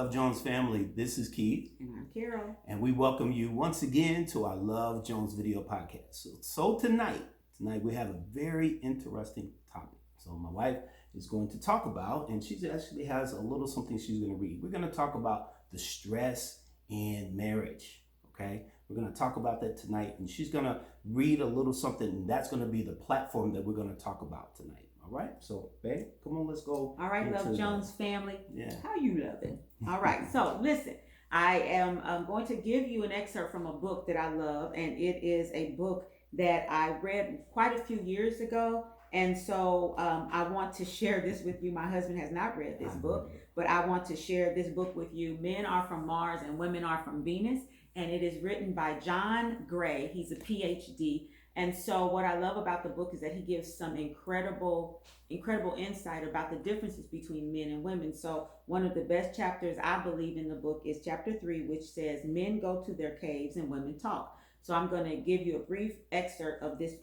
Love Jones family. This is Keith. And I'm Carol. And we welcome you once again to our Love Jones video podcast. So tonight we have a very interesting topic. So my wife is going to talk about, and she actually has a little something she's going to read. We're going to talk about the stress in marriage, okay? We're going to talk about that tonight, and she's going to read a little something, and that's going to be the platform that we're going to talk about tonight. All right, so babe, come on, let's go. All right, Love Jones family. Yeah. How you loving? All right, so listen, I am going to give you an excerpt from a book that I love, and it is a book that I read quite a few years ago, and so I want to share this with you. My husband has not read this book, but I want to share this book with you. Men Are From Mars and Women Are From Venus, and it is written by John Gray. He's a PhD. And so what I love about the book is that he gives some incredible insight about the differences between men and women. So one of the best chapters I believe in the book is chapter 3, which says men go to their caves and women talk. So I'm going to give you a brief excerpt of this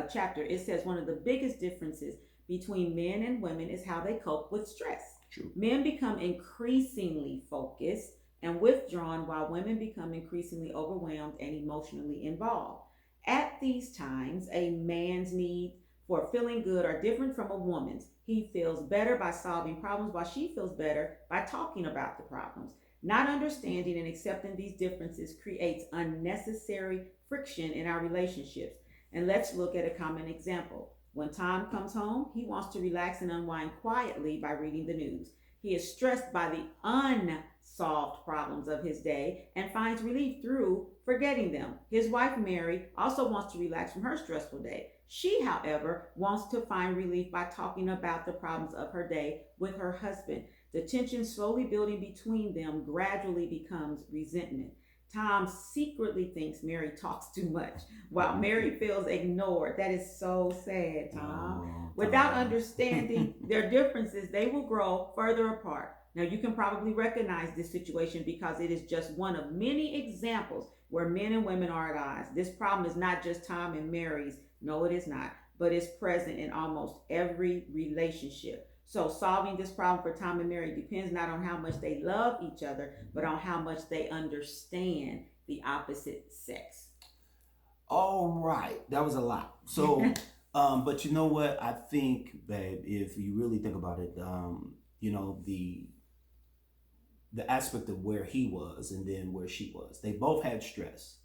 chapter. It says one of the biggest differences between men and women is how they cope with stress. True. Men become increasingly focused and withdrawn, while women become increasingly overwhelmed and emotionally involved. At these times, a man's needs for feeling good are different from a woman's. He feels better by solving problems, while she feels better by talking about the problems. Not understanding and accepting these differences creates unnecessary friction in our relationships. And let's look at a common example. When Tom comes home, he wants to relax and unwind quietly by reading the news. He is stressed by the unsolved problems of his day and finds relief through forgetting them. His wife, Mary, also wants to relax from her stressful day. She, however, wants to find relief by talking about the problems of her day with her husband. The tension slowly building between them gradually becomes resentment. Tom secretly thinks Mary talks too much, while Mary feels ignored. That is so sad, Tom. Without understanding their differences, they will grow further apart. Now, you can probably recognize this situation because it is just one of many examples where men and women are at odds. This problem is not just Tom and Mary's. No, it is not, but it's present in almost every relationship. So solving this problem for Tom and Mary depends not on how much they love each other, but on how much they understand the opposite sex. All right, that was a lot. So, but you know what? I think, babe, if you really think about it, you know, the aspect of where he was and then where she was, they both had stress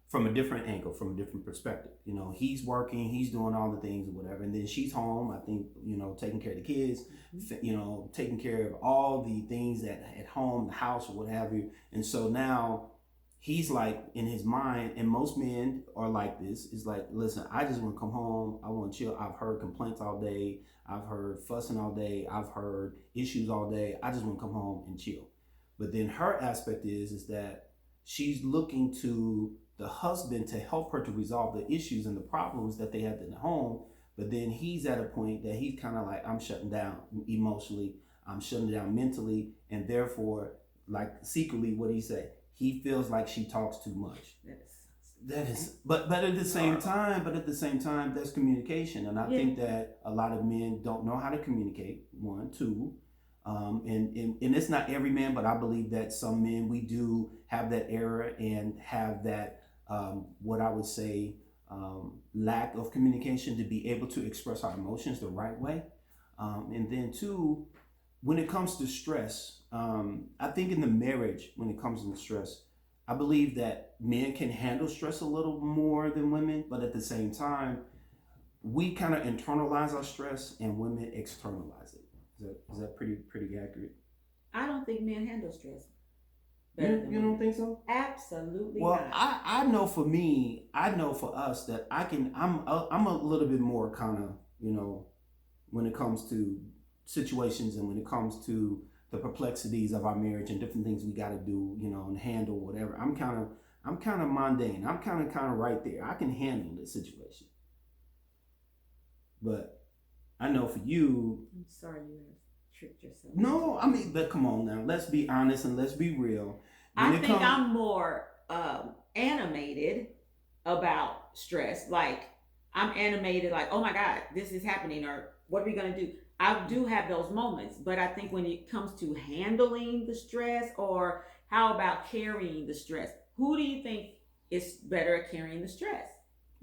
from a different angle, from a different perspective. You know, he's working, he's doing all the things or whatever, and then she's home, I think, you know, taking care of the kids, you know, taking care of all the things that at home, the house or what have you. And so now he's like, in his mind, and most men are like this, is like, listen, I just want to come home, I want to chill. I've heard complaints all day, I've heard fussing all day, I've heard issues all day, I just want to come home and chill. But then her aspect is that she's looking to the husband to help her to resolve the issues and the problems that they have in the home. But then he's at a point that he's kind of like, I'm shutting down emotionally, I'm shutting down mentally, and therefore, like secretly, what he say? He feels like she talks too much. That is, but at the same time, there's communication, and I think that a lot of men don't know how to communicate. One, two. And it's not every man, but I believe that some men, we do have that error and have that, what I would say, lack of communication to be able to express our emotions the right way. And then two, when it comes to stress, I think in the marriage, when it comes to stress, I believe that men can handle stress a little more than women, but at the same time, we kind of internalize our stress and women externalize it. Is that pretty accurate? I don't think men handle stress. You don't think so? Absolutely well, not. I know for me, I know for us that I'm a little bit more kind of, you know, when it comes to situations and when it comes to the perplexities of our marriage and different things we got to do, you know, and handle whatever. I'm kind of mundane. I'm kind of right there. I can handle the situation. But I know for you. I'm sorry you have tricked yourself. No, I mean, but come on now. Let's be honest and let's be real. I think I'm more animated about stress. Like, I'm animated like, oh my God, this is happening, or what are we going to do? I do have those moments, but I think when it comes to handling the stress, or how about carrying the stress, who do you think is better at carrying the stress?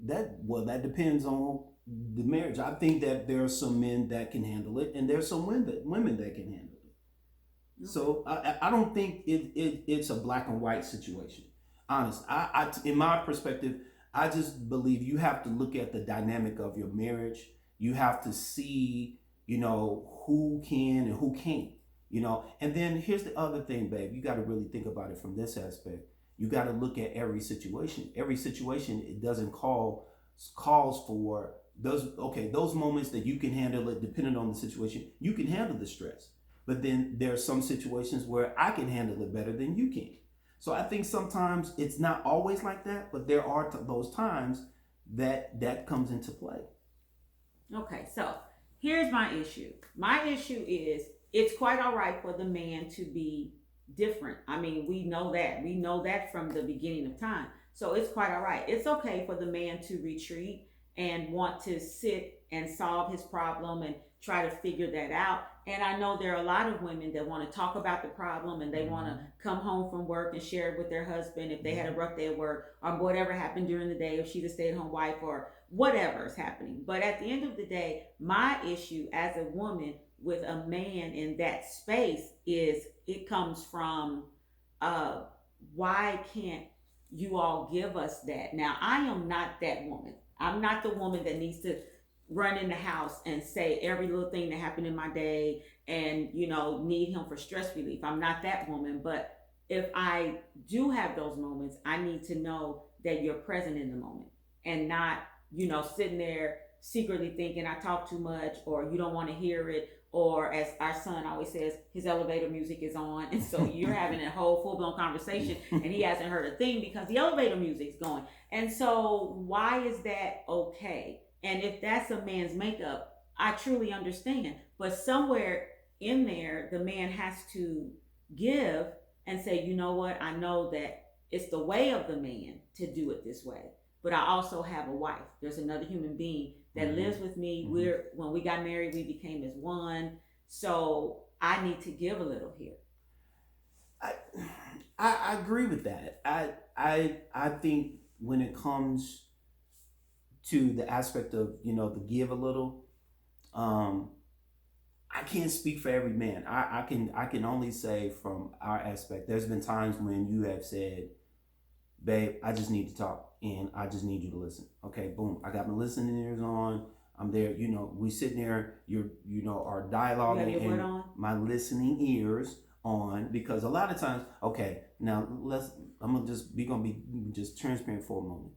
That depends on the marriage. I think that there are some men that can handle it, and there's some women that can handle it. Okay. So I don't think it's a black and white situation. Honest, in my perspective, I just believe you have to look at the dynamic of your marriage. You have to see, who can and who can't, And then here's the other thing, babe. You got to really think about it from this aspect. You got to look at every situation. Every situation, it doesn't calls for those moments that you can handle it, depending on the situation. You can handle the stress, but then there are some situations where I can handle it better than you can. So I think sometimes it's not always like that, but there are those times that comes into play. Okay, so here's my issue. My issue is, it's quite all right for the man to be different. I mean, we know that. We know that from the beginning of time. So it's quite all right. It's okay for the man to retreat and want to sit and solve his problem and try to figure that out. And I know there are a lot of women that want to talk about the problem, and they want to come home from work and share it with their husband if they had a rough day at work, or whatever happened during the day, if she's a stay-at-home wife, or whatever is happening. But at the end of the day, my issue as a woman with a man in that space is, it comes from, why can't you all give us that? Now, I am not that woman. I'm not the woman that needs to run in the house and say every little thing that happened in my day and, need him for stress relief. I'm not that woman. But if I do have those moments, I need to know that you're present in the moment, and not, sitting there secretly thinking I talk too much, or you don't want to hear it, or as our son always says, his elevator music is on, and so you're having a whole full-blown conversation and he hasn't heard a thing because the elevator music's going. And so why is that okay? And if that's a man's makeup, I truly understand. But somewhere in there, the man has to give and say, you know what, I know that it's the way of the man to do it this way, but I also have a wife. There's another human being that lives with me. When we got married, we became as one. So I need to give a little here. I agree with that. I think when it comes to the aspect of the give a little, I can't speak for every man. I can only say from our aspect. There's been times when you have said, babe, I just need to talk, and I just need you to listen. Okay, boom. I got my listening ears on. I'm there. We sitting there. Our dialogue, and my listening ears on, because a lot of times. Okay, now I'm gonna be just transparent for a moment.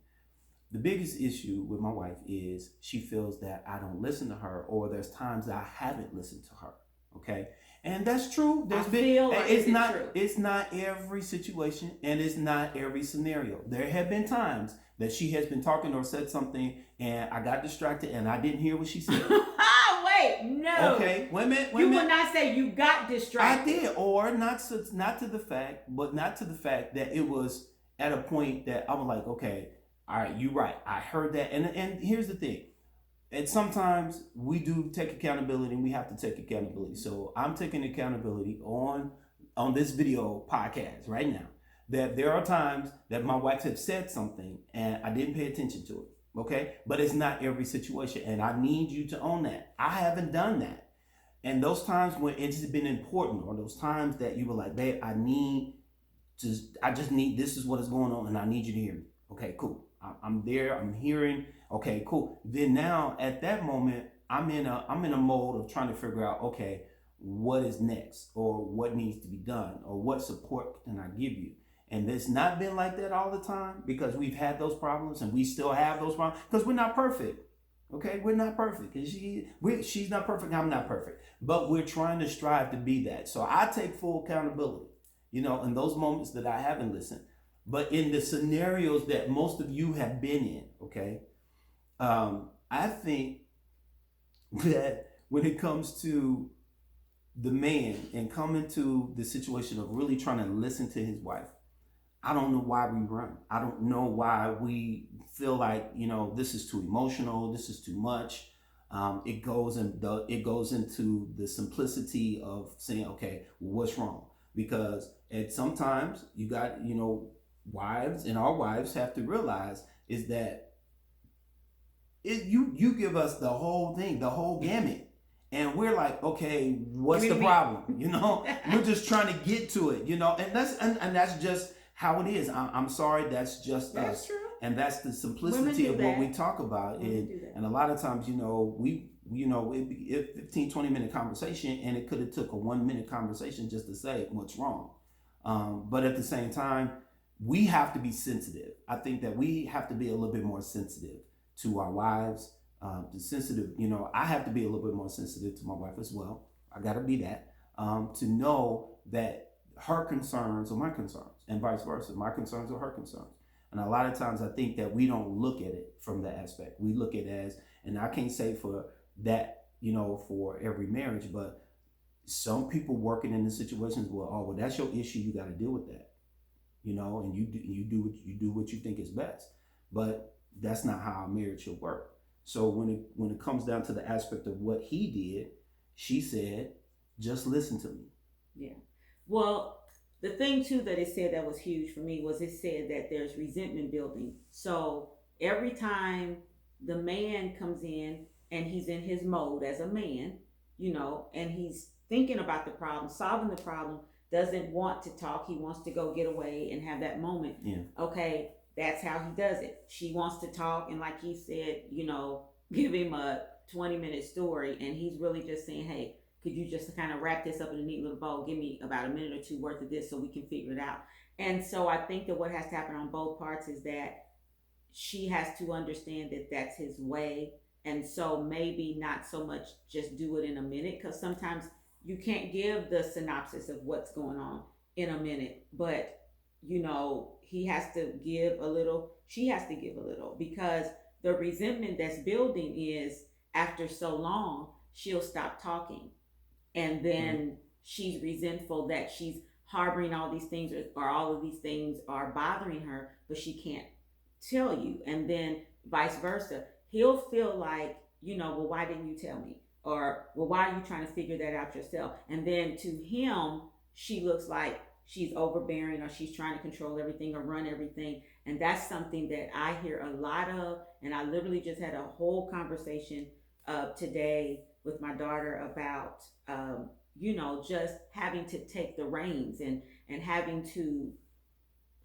The biggest issue with my wife is she feels that I don't listen to her, or there's times that I haven't listened to her. Okay. And that's true. It's not every situation, and it's not every scenario. There have been times that she has been talking or said something, and I got distracted and I didn't hear what she said. Wait, no. Okay, wait a minute. You will not say you got distracted. I did, or not to the fact that it was at a point that I was like, okay, all right, you're right. I heard that, and here's the thing. And sometimes we do take accountability, and we have to take accountability. So I'm taking accountability on this video podcast right now, that there are times that my wife has said something and I didn't pay attention to it. Okay. But it's not every situation. And I need you to own that. I haven't done that. And those times when it's been important, or those times that you were like, babe, this is what is going on, and I need you to hear me. Okay, cool. I'm there. I'm hearing. Okay, cool. Then now at that moment, I'm in a mode of trying to figure out, okay, what is next, or what needs to be done, or what support can I give you? And it's not been like that all the time, because we've had those problems, and we still have those problems, because we're not perfect. Okay, we're not perfect, and she's not perfect. I'm not perfect, but we're trying to strive to be that. So I take full accountability, in those moments that I haven't listened. But in the scenarios that most of you have been in, okay, I think that when it comes to the man and coming to the situation of really trying to listen to his wife, I don't know why we run. I don't know why we feel like, this is too emotional, this is too much. It goes into the simplicity of saying, okay, what's wrong? Because sometimes you got, wives, and our wives have to realize is that you give us the whole thing, the whole gamut, and we're like, okay, what's the problem? We're just trying to get to it, and that's just how it is. I'm sorry, that's just That's us. true. And that's the simplicity of what we talk about. And a lot of times, it'd be a 15, 20-minute conversation, and it could have took a 1-minute conversation just to say what's wrong. But at the same time, we have to be sensitive. I think that we have to be a little bit more sensitive to our wives. I have to be a little bit more sensitive to my wife as well. I got to be that, to know that her concerns are my concerns, and vice versa. My concerns are her concerns. And a lot of times I think that we don't look at it from that aspect. We look at it as, and I can't say for that, for every marriage, but some people working in the situations where, well, that's your issue. You got to deal with that, and you do what you think is best. But that's not how a marriage should work. So when it comes down to the aspect of what he did, she said, just listen to me. Yeah. Well, the thing too that it said that was huge for me was it said that there's resentment building. So every time the man comes in and he's in his mode as a man, and he's thinking about the problem, solving the problem, doesn't want to talk, he wants to go get away and have that moment. Yeah. Okay, that's how he does it. She wants to talk, and like he said, give him a 20-minute story, and he's really just saying, hey, could you just kind of wrap this up in a neat little bow? Give me about a minute or two worth of this so we can figure it out. And so I think that what has to happen on both parts is that she has to understand that that's his way. And so maybe not so much just do it in a minute, because sometimes you can't give the synopsis of what's going on in a minute. But, he has to give a little, she has to give a little, because the resentment that's building is after so long, she'll stop talking. And then she's resentful that she's harboring all these things, or all of these things are bothering her, but she can't tell you. And then vice versa. He'll feel like, well, why didn't you tell me? Or, well, why are you trying to figure that out yourself? And then to him, she looks like she's overbearing, or she's trying to control everything or run everything. And that's something that I hear a lot of. And I literally just had a whole conversation today with my daughter about, just having to take the reins and having to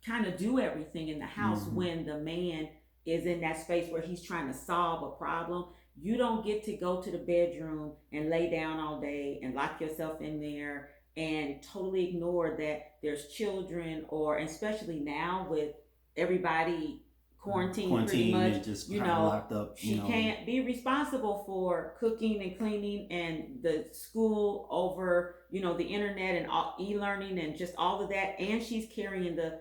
kind of do everything in the house. Mm-hmm. When the man is in that space where he's trying to solve a problem. You don't get to go to the bedroom and lay down all day and lock yourself in there and totally ignore that there's children, or especially now with everybody quarantined pretty much, and just locked up. She can't be responsible for cooking and cleaning and the school over, the internet and e-learning and just all of that. And she's carrying the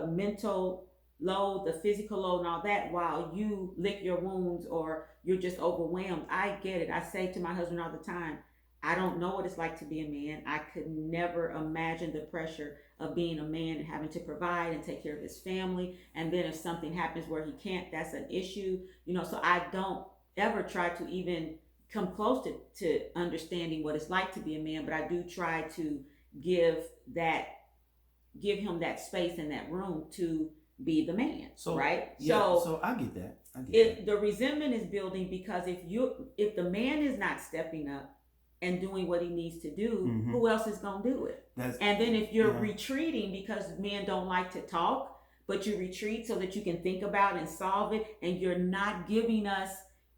mental load, the physical load and all that, while you lick your wounds or you're just overwhelmed. I get it. I say to my husband all the time, I don't know what it's like to be a man. I could never imagine the pressure of being a man and having to provide and take care of his family. And then if something happens where he can't, that's an issue. So I don't ever try to even come close to understanding what it's like to be a man, but I do try to give him that space and that room to be the man. So, right? Yeah, so I get that. The resentment is building because if the man is not stepping up and doing what he needs to do, mm-hmm. who else is going to do it? And then if you're retreating because men don't like to talk, but you retreat so that you can think about and solve it, and you're not giving us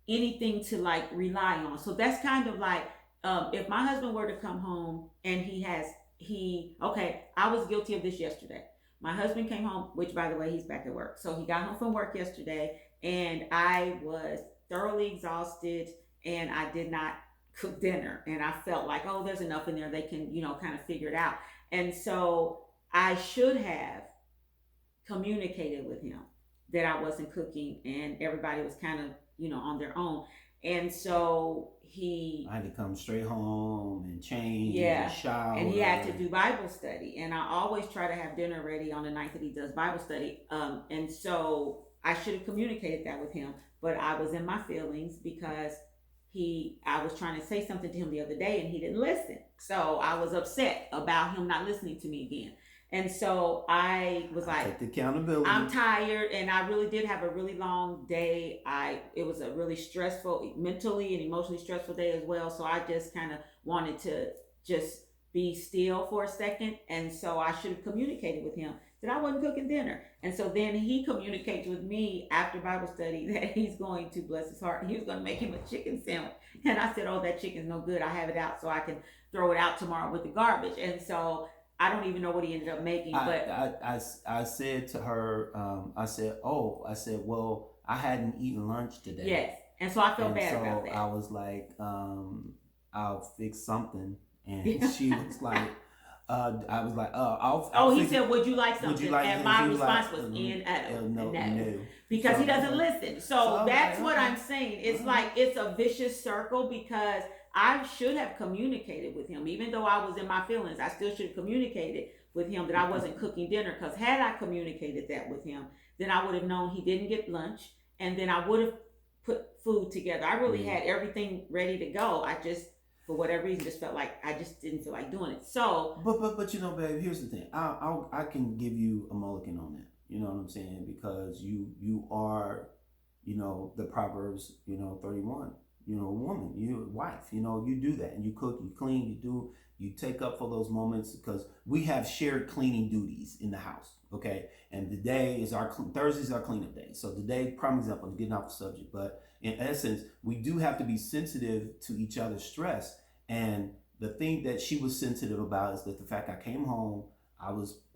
anything to rely on. So that's kind of like, if my husband were to come home and I was guilty of this yesterday. My husband came home, which by the way, he's back at work. So he got home from work yesterday and I was thoroughly exhausted and I did not cook dinner. And I felt like, oh, there's enough in there. They can, kind of figure it out. And so I should have communicated with him that I wasn't cooking and everybody was kind of, on their own. And so I had to come straight home and change and shower. And he had to do Bible study. And I always try to have dinner ready on the night that he does Bible study. And so I should have communicated that with him. But I was in my feelings because I was trying to say something to him the other day and he didn't listen. So I was upset about him not listening to me again. And so I was like, take the accountability. I'm tired, and I really did have a really long day. It was a really stressful, mentally and emotionally stressful day as well. So I just kind of wanted to just be still for a second. And so I should have communicated with him that I wasn't cooking dinner. And so then he communicates with me after Bible study that he's going to, bless his heart, he was going to make him a chicken sandwich. And I said, oh, that chicken's no good. I have it out so I can throw it out tomorrow with the garbage. And so I don't even know what he ended up making, but I said to her, I said, well, I hadn't eaten lunch today. Yes, and so I felt bad about that. I was like, I'll fix something, and she was like, I was like, I'll he fix said, would you like something? Would you like and my response was, no, because he doesn't listen. So that's what I'm saying. It's like it's a vicious circle because I should have communicated with him. Even though I was in my feelings, I still should have communicated with him that I wasn't cooking dinner, because had I communicated that with him, then I would have known he didn't get lunch, and then I would have put food together. I really had everything ready to go. I just, for whatever reason, just felt like I just didn't feel like doing it. So but you know, babe, here's the thing. I can give you a mulligan on that. You know what I'm saying? Because you are, you know, the Proverbs, you know, 31. You know, a woman, you wife, you know, you do that, and you cook, you clean, you take up for those moments, because we have shared cleaning duties in the house, okay? And today is Thursday's our cleanup day. So today, prime example, I'm getting off the subject, but in essence, we do have to be sensitive to each other's stress. And the thing that she was sensitive about is that the fact I came home,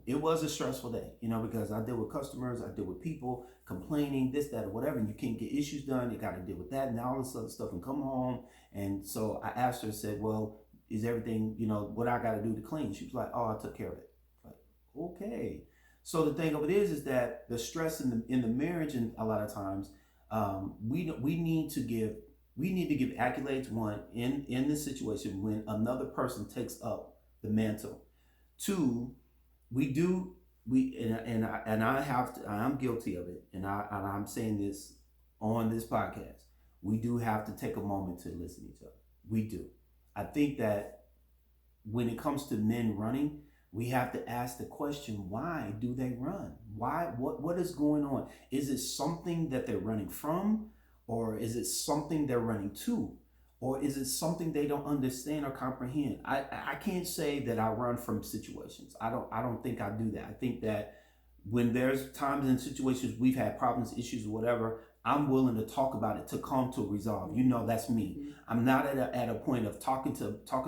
it was a stressful day, you know, because I deal with customers, I deal with people complaining, this, that, or whatever, and you can't get issues done. You got to deal with that and all this other stuff and come home. And so I asked her, said, well, is everything, you know, what I got to do to clean? She was like, oh, I took care of it. Like, okay. So the thing of it is that the stress in the marriage, and a lot of times, we need to give accolades, one, in this situation when another person takes up the mantle. Two, I'm guilty of it, and I'm saying this on this podcast. We do have to take a moment to listen to each other. We do. I think that when it comes to men running, we have to ask the question, why do they run? Why? What is going on? Is it something that they're running from, or is it something they're running to? Or is it something they don't understand or comprehend? I can't say that I run from situations. I don't think I do that. I think that when there's times and situations we've had problems, issues, or whatever, I'm willing to talk about it to come to a resolve. You know, that's me. Mm-hmm. I'm not at a point of talking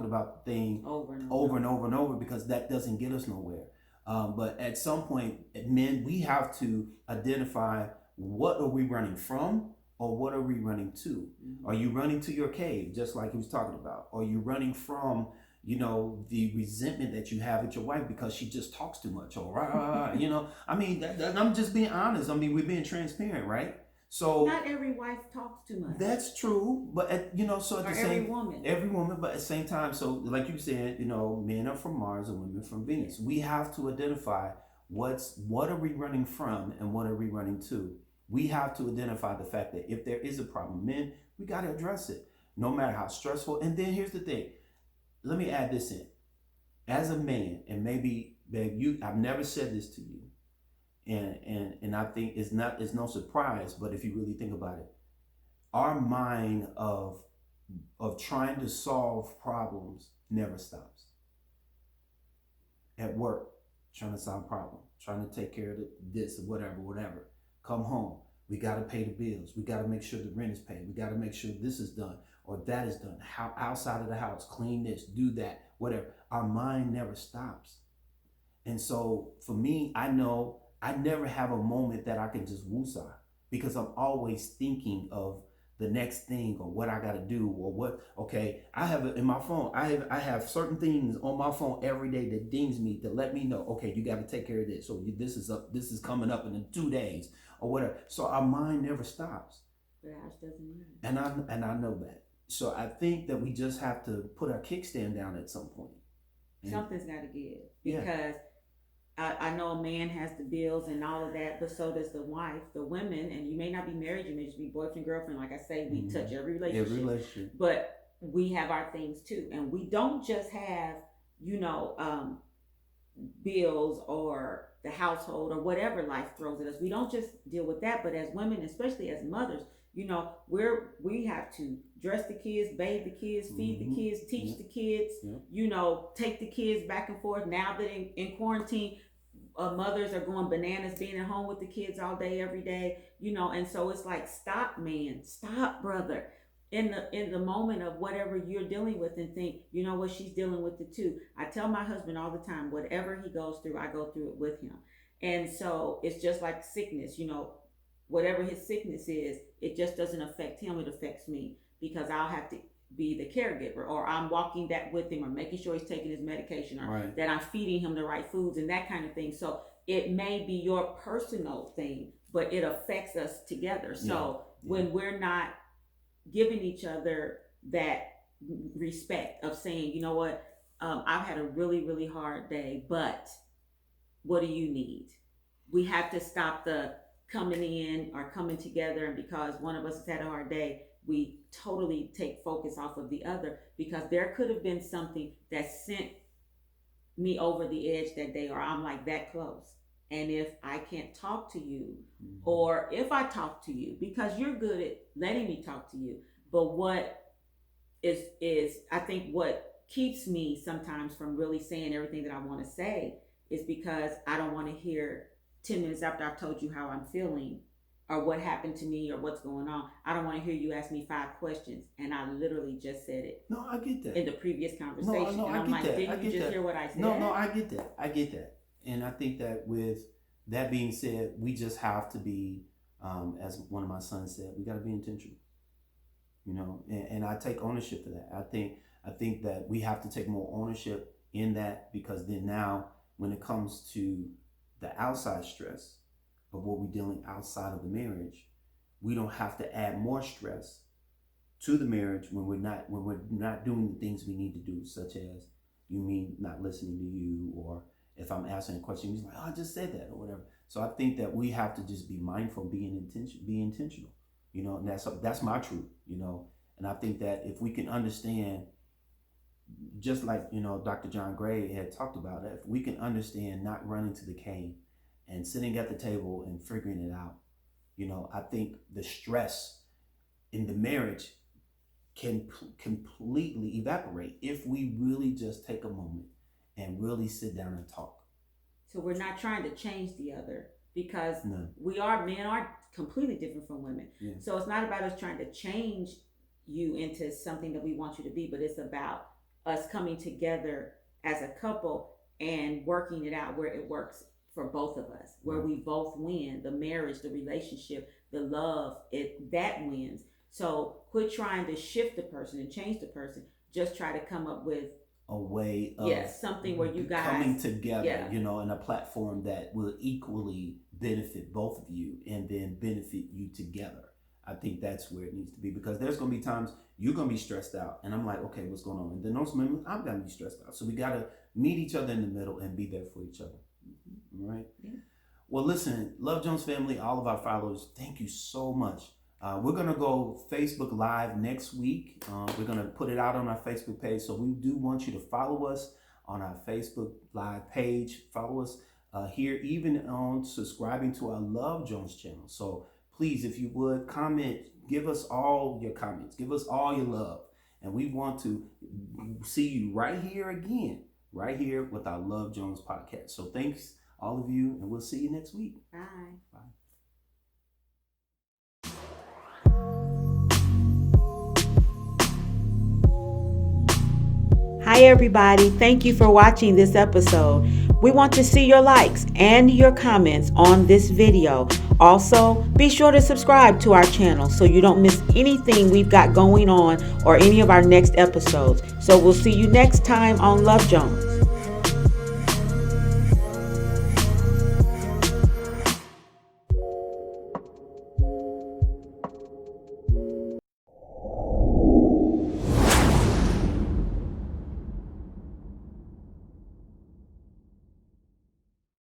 about the thing over and over, because that doesn't get us nowhere. But at some point, men, we have to identify, what are we running from? Or what are we running to? Mm-hmm. Are you running to your cave, just like he was talking about? Or are you running from, you know, the resentment that you have with your wife because she just talks too much? Or, you know, I mean, I'm just being honest. I mean, we're being transparent, right? So not every wife talks too much. That's true, but you know, so at the same every woman, but at the same time, so like you said, you know, men are from Mars and women from Venus. We have to identify what are we running from and what are we running to. We have to identify the fact that if there is a problem, men, we got to address it, no matter how stressful. And then here's the thing. Let me add this in. As a man, and maybe, babe, I've never said this to you, and I think it's no surprise, but if you really think about it, our mind of trying to solve problems never stops. At work, trying to solve problems, trying to take care of this or whatever. Come home, we got to pay the bills. We got to make sure the rent is paid. We got to make sure this is done or that is done. How outside of the house, clean this, do that, whatever. Our mind never stops. And so for me, I know I never have a moment that I can just woosah, because I'm always thinking of the next thing or what I got to do or what. Okay, I have it in my phone. I have certain things on my phone every day that dings me to let me know, okay, you got to take care of this, or this is coming up in 2 days or whatever. So our mind never stops. But ours doesn't. And I know that. So I think that we just have to put our kickstand down at some point. Something's got to give, because I know a man has the bills and all of that, but so does the wife, the women, and you may not be married, you may just be boyfriend, girlfriend. Like I say, we touch every relationship. But we have our things too. And we don't just have, bills or the household or whatever life throws at us. We don't just deal with that, but as women, especially as mothers, we have to dress the kids, bathe the kids, feed the kids, teach the kids, take the kids back and forth. Now that in quarantine, mothers are going bananas being at home with the kids all day, every day, and so it's like, stop, man, stop, brother, in the moment of whatever you're dealing with, and think, you know what, she's dealing with it too. I tell my husband all the time, whatever he goes through, I go through it with him. And so it's just like sickness, whatever his sickness is, it just doesn't affect him, it affects me, because I'll have to be the caregiver, or I'm walking that with him, or making sure he's taking his medication, or that I'm feeding him the right foods and that kind of thing. So it may be your personal thing, but it affects us together. So when we're not giving each other that respect of saying, you know what, I've had a really, really hard day, but what do you need? We have to stop the coming in or coming together, and because one of us has had a hard day, we totally take focus off of the other, because there could have been something that sent me over the edge that day, or I'm like that close. And if I can't talk to you, or if I talk to you, because you're good at letting me talk to you, but what is I think what keeps me sometimes from really saying everything that I want to say is because I don't want to hear 10 minutes after I've told you how I'm feeling, or what happened to me, or what's going on. I don't want to hear you ask me 5 questions, and I literally just said it. No, I get that. In the previous conversation. No, and I'm like, didn't you just hear what I said? No, I get that. And I think that with that being said, we just have to be, as one of my sons said, we got to be intentional. And I take ownership of that. I think that we have to take more ownership in that, because then now when it comes to the outside stress of what we're dealing outside of the marriage, we don't have to add more stress to the marriage when we're not doing the things we need to do, such as, you mean not listening to you, or if I'm asking a question, he's like, oh, I just said that, or whatever. So I think that we have to just be mindful, be intentional, and that's my truth, and I think that if we can understand, just like, Dr. John Gray had talked about, if we can understand not running to the cane and sitting at the table and figuring it out, I think the stress in the marriage can completely evaporate if we really just take a moment and really sit down and talk. So we're not trying to change the other, because men are completely different from women. Yeah. So it's not about us trying to change you into something that we want you to be, but it's about us coming together as a couple and working it out where it works for both of us, where we both win, the marriage, the relationship, the love, that wins. So quit trying to shift the person and change the person. Just try to come up with a way of something where you guys coming together, in a platform that will equally benefit both of you, and then benefit you together. I think that's where it needs to be, because there's going to be times you're going to be stressed out, and I'm like, okay, what's going on? And then those moments I'm going to be stressed out. So we got to meet each other in the middle and be there for each other. All right. Yeah. Well, listen, Love Jones family, all of our followers, thank you so much. We're going to go Facebook Live next week. We're going to put it out on our Facebook page. So we do want you to follow us on our Facebook Live page. Follow us here, even on subscribing to our Love Jones channel. So please, if you would, comment, give us all your comments, give us all your love. And we want to see you right here again, right here with our Love Jones podcast. So thanks, all of you, and we'll see you next week. Bye. Bye. Hi everybody, thank you for watching this episode. We want to see your likes and your comments on this video. Also, be sure to subscribe to our channel so you don't miss anything we've got going on or any of our next episodes. So we'll see you next time on Love Jones.